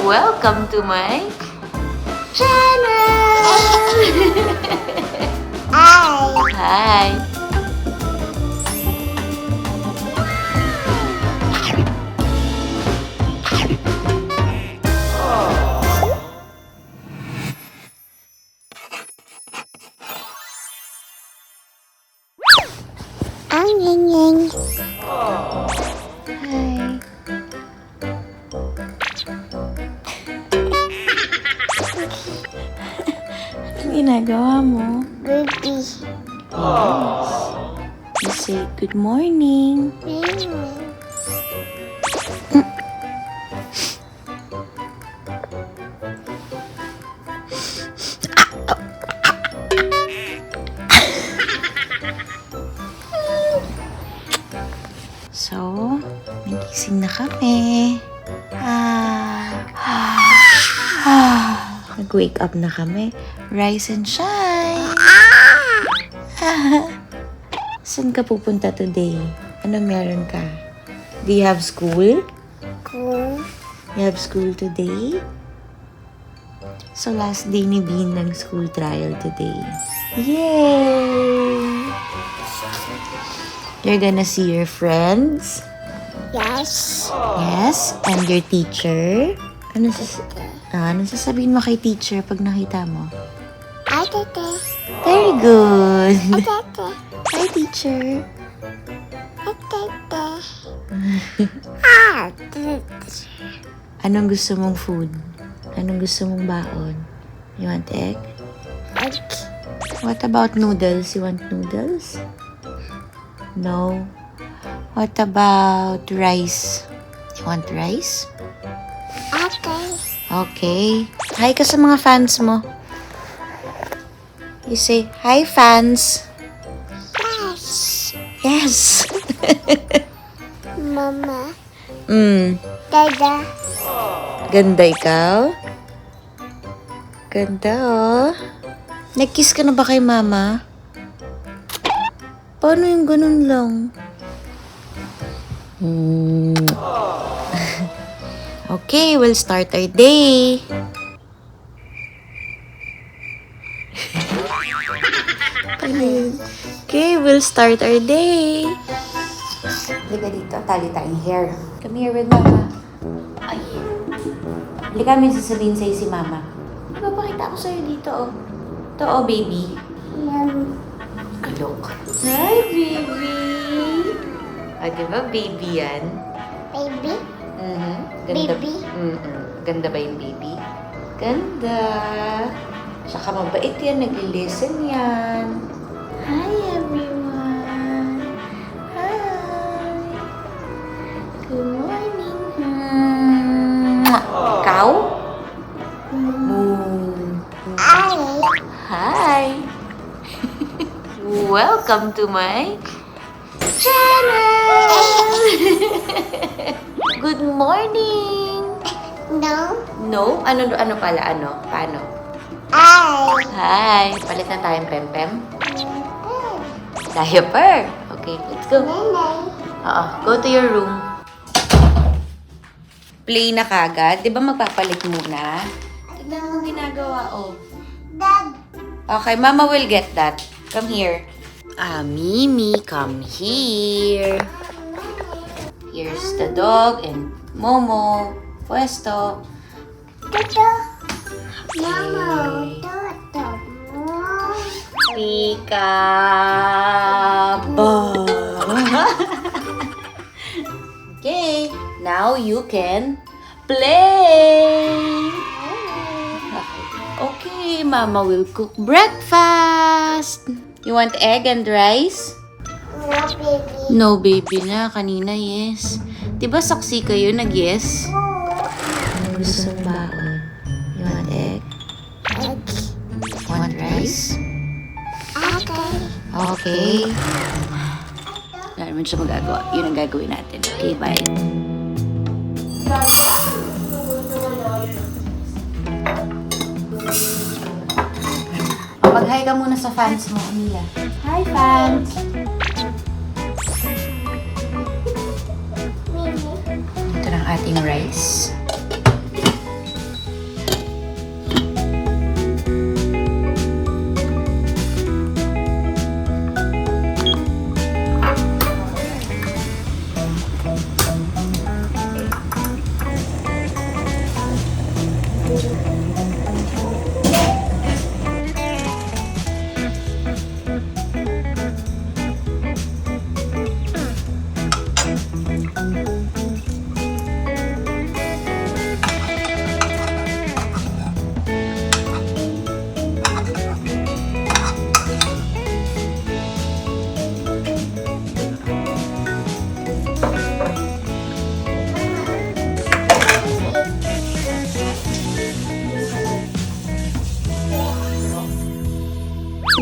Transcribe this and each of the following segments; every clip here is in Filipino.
Welcome to my channel! Hi! Ang ying. Hi! Anong ginagawa mo? Baby. You say good morning. So, nagising na kami. Nag-wake up na kami. Rise and shine. Saan ka pupunta today? Ano meron ka? Do you have school? Cool. You have school today? So, last day ni Bean ng school trial today. Yay! You're gonna see your friends? Yes. Yes? And your teacher? Ano sasabihin mo kay teacher pag nakita mo? Atete. Very good! Atete. Hi, teacher! Atete. Anong gusto mong food? Anong gusto mong baon? You want egg? Egg. What about noodles? You want noodles? No. What about rice? You want rice? Okay. Okay. Hi ka sa mga fans mo. You say, hi fans. Yes. Yes. Mama. Ganda. Dada. Ganda ikaw? Ganda oh. Nag-kiss ka na ba kay mama? Paano yung ganun lang? Okay, we'll start our day. Okay, we'll start our day. Halika dito, tali tayong hair. Come here with mama. Ay. Halika, may sasabihin sa'yo si mama. Ipapakita ko sa'yo dito, oh. Ito, oh, baby. Yum. Look. Hi, baby! Ah, di ba baby yan? Baby. Ganda. Baby? Ganda ba yung baby? Ganda. Saka mabait yan, nag-listen yan. Hi, everyone! Hi! Good morning! Ikaw? Hi! Welcome to my channel! Good morning! No. No? Ano pala? Paano? Hi! Palit na tayong pempem? Diaper! Okay, let's go. Oo, go to your room. Play na kagad. Di ba magpapalit muna? Tignan mo ginagawa, oh. Dad. Okay, Mama will get that. Come here. Mimi, come here. Here's the dog and Momo. Pwesto. Toto. Mama. Toto. Peekaboo. Okay, now you can play. Okay, Mama will cook breakfast. You want egg and rice? No, baby. No, baby na. Kanina, yes. Diba saksi kayo nag-yes? Ano gusto mong baon? You want egg? Egg. Want rice? Okay. Okay. Wala naman siya magagawa. Yun ang gagawin natin. Okay, bye. Mag-hi ka muna sa fans mo, Mila. Hi, fans! ating rice.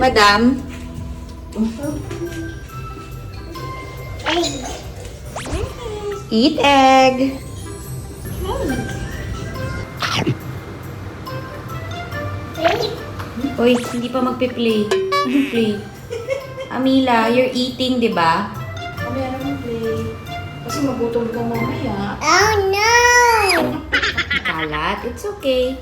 Madam? Egg. Eat egg. Uy, hindi pa magpe-play. Anong play? Amila, you're eating, di ba? Kami naman play. Kasi magutom ka mamaya. Oh no! Ikalat? It's okay.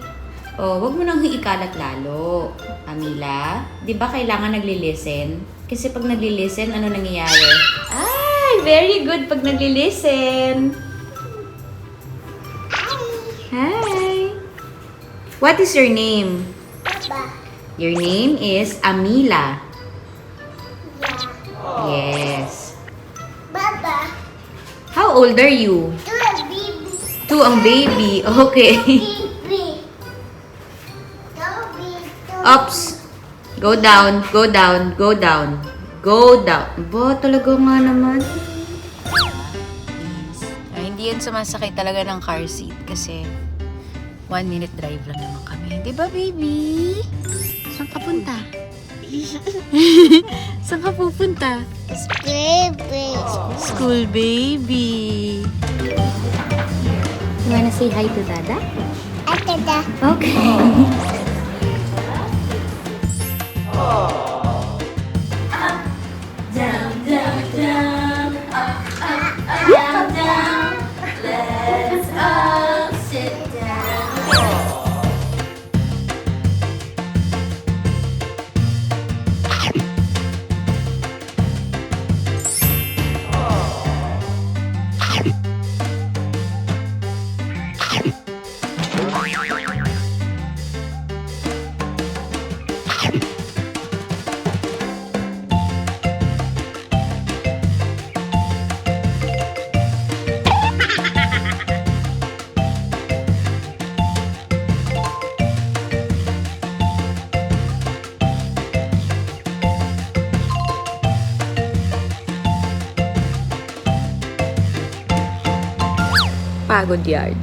Oh, wag mo nang ikalat lalo. Amila, di ba kailangan nagli-listen? Kasi pag nagli-listen, ano nangyayari? Ay, very good pag nagli-listen. Hi. What is your name? Papa. Your name is Amila. Yeah. Yes. Papa. How old are you? To a baby. 2 ang baby. Okay. Baby. Toby. Ops. Go down, go down, go down. Go down. Ba, talaga nga naman. Ay, hindi yan sumasakay talaga ng car seat kasi 1 minute drive lang naman kami. Di ba, baby? Saan ka punta? Saan ka pupunta? Baby. School, baby. You wanna say hi to Dada? Atada. Okay. Pagod yard.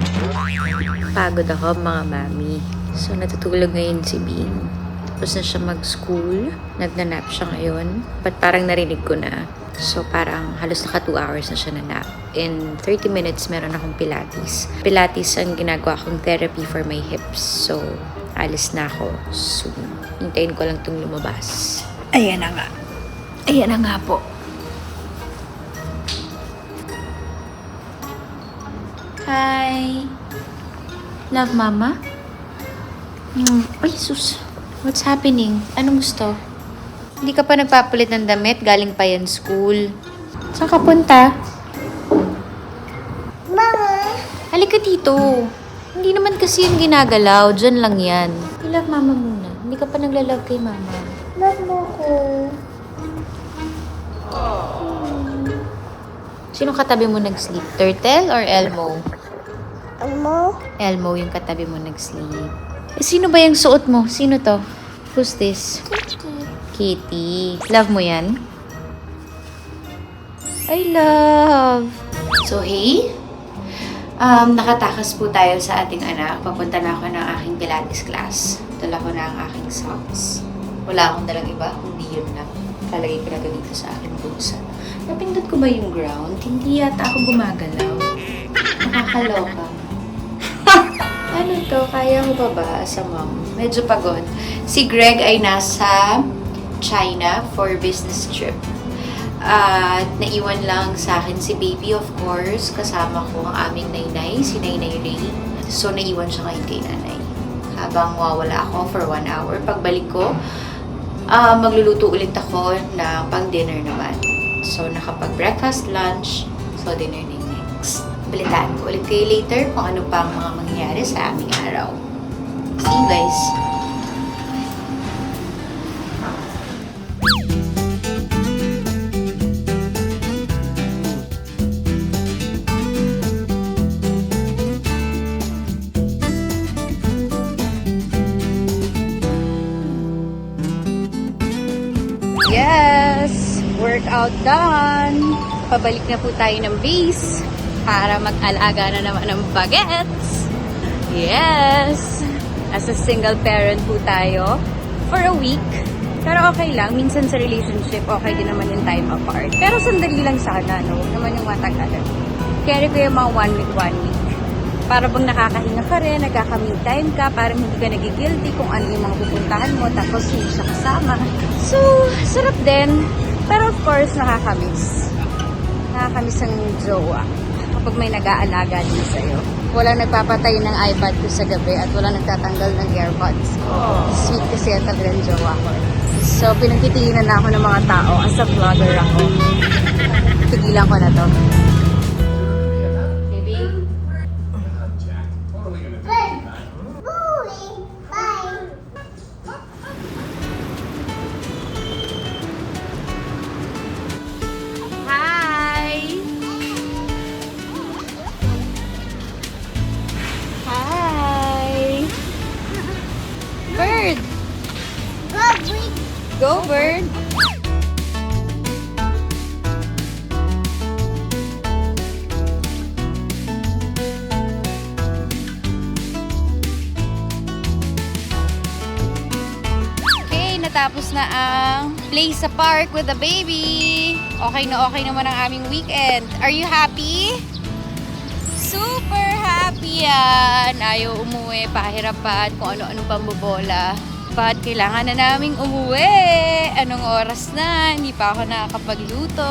Pagod ako, mga mami. So, natutulog ngayon si Bean. Tapos na siya mag-school. Nagna-nap siya ngayon. But parang narinig ko na. So, parang halos naka 2 hours na siya na nap. In 30 minutes, meron akong Pilates. Pilates ang ginagawa kong therapy for my hips. So, alis na ako soon. Hintayin ko lang itong lumabas. Ayan na nga. Ayan na nga po. Hi. Love, Mama? Ay, sus. What's happening? Anong gusto? Hindi ka pa nagpapalit ng damit? Galing pa yan school. Saan ka punta? Mama. Halika dito. Hindi naman kasi yung ginagalaw. Diyan lang yan. I-love Mama muna. Hindi ka pa naglalove kay Mama. Love mo ko. Sino katabi mo nag-sleep? Turtle or Elmo? Amo. Elmo yung katabi mo nag-sleep. Eh, sino ba yung suot mo? Sino to? Who's this? Kitty. Love mo yan? I love. So, hey. Nakatakas po tayo sa ating anak. Papunta na ako ng aking Pilates class. Dala ko na ang aking socks. Wala akong dalang iba, kundi yun lang. Lalagay ko na dito sa aking bulsa. Napindot ko ba yung ground? Hindi yata ako gumagalaw. Nakakaloka. Ano to? Kaya ko pa ba as a mom? Medyo pagod. Si Greg ay nasa China for business trip. At naiwan lang sa akin si baby, of course. Kasama ko ang aming nainay, si Nainay Ray. So, naiwan siya ngayon kay nanay. Habang wawala ako for 1 hour. Pagbalik ko, magluluto ulit ako ng pang-dinner naman. So, nakapag-breakfast, lunch, so dinner na yung next. Balitaan ko ulit kayo later kung ano pang mga mangyayari sa aming araw. See you guys! Yes! Workout done! Pabalik na po tayo ng base para mag-alaga na naman ng bagets. Yes! As a single parent po tayo for a week. Pero okay lang. Minsan sa relationship, okay din naman yung time apart. Pero sandali lang sana, no? Huwag naman yung matagalan. Carry ko yung mga 1 week, 1 week. Para bang nakakahinga ka rin, nagkaka-me time ka, parang hindi ka nagigilty kung ano yung mga pupuntahan mo, tapos hindi siya kasama. So, sarap din. Pero of course, nakakamiss. Nakakamiss ang jowa kapag may nag-aalaga din sa'yo. Walang nagpapatay ng iPad ko sa gabi at walang nagtatanggal ng earbuds. Sweet kasi ang talagang jowa ko. So, pinagtitiginan na ako ng mga tao as a vlogger ako. Tigilan ko na to. Bird! Go, bird! Okay, natapos na ang play sa park with the baby. Okay naman ang aming weekend. Are you happy? Super happy yan! Ayaw umuwi, pahirapan kung ano-ano pambobola. But kailangan na naming umuwi. Anong oras na? Hindi pa ako nakakapagluto.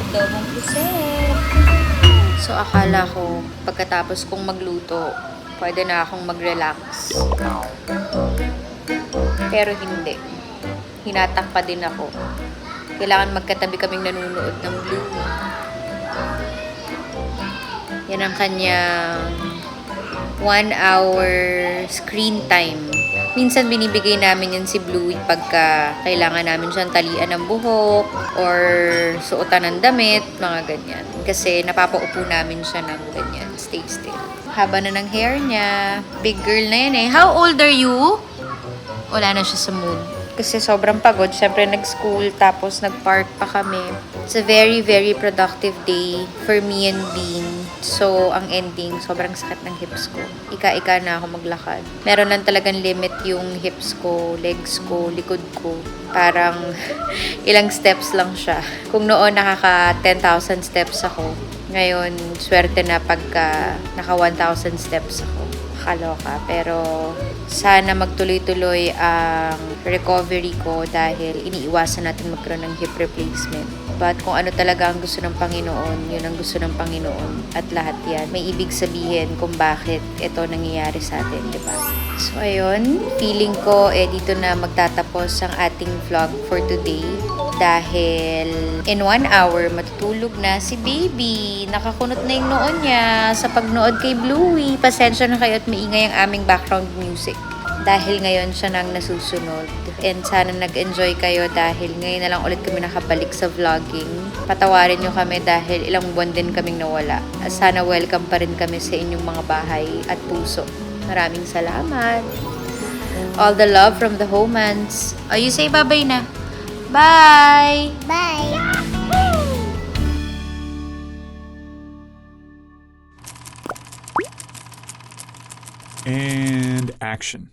Adobong puset. So, akala ko, pagkatapos kong magluto, pwede na akong mag-relax. Pero hindi. Hinatak pa din ako. Kailangan magkatabi kaming nanonood ng Blue. Yan ang kanyang 1 hour screen time. Minsan binibigay namin yan si Bluey pagka kailangan namin siyang talian ng buhok or suotan ng damit, mga ganyan. Kasi napapaupo namin siya ng ganyan, stay still. Haba na ng hair niya. Big girl na yan eh. How old are you? Wala na siya sa mood. Kasi sobrang pagod. Siyempre nag-school tapos nag-park pa kami. It's a very, very productive day for me and Bean. So, ang ending, sobrang sakit ng hips ko. Ika-ika na ako maglakad. Meron lang talagang limit yung hips ko, legs ko, likod ko. Parang ilang steps lang siya. Kung noon nakaka 10,000 steps ako, ngayon swerte na pagka naka 1,000 steps ako. Kaloka. Pero sana magtuloy-tuloy ang recovery ko dahil iniiwasan natin magkaroon ng hip replacement. But kung ano talaga ang gusto ng Panginoon, yun ang gusto ng Panginoon. At lahat yan, may ibig sabihin kung bakit ito nangyayari sa atin, di ba? So ayun, feeling ko dito na magtatapos ang ating vlog for today. Dahil in 1 hour, matutulog na si baby. Nakakunot na yung noon niya sa pagnood kay Bluey. Pasensya na kayo at maingay ang aming background music. Dahil ngayon siya nang nasusunod. And sana nag-enjoy kayo dahil ngayon na lang ulit kami nakabalik sa vlogging. Patawarin nyo kami dahil ilang buwan din kaming nawala. Sana welcome pa rin kami sa inyong mga bahay at puso. Maraming salamat. All the love from the Homans. Oh, you say bye-bye na. Bye! Bye. And action.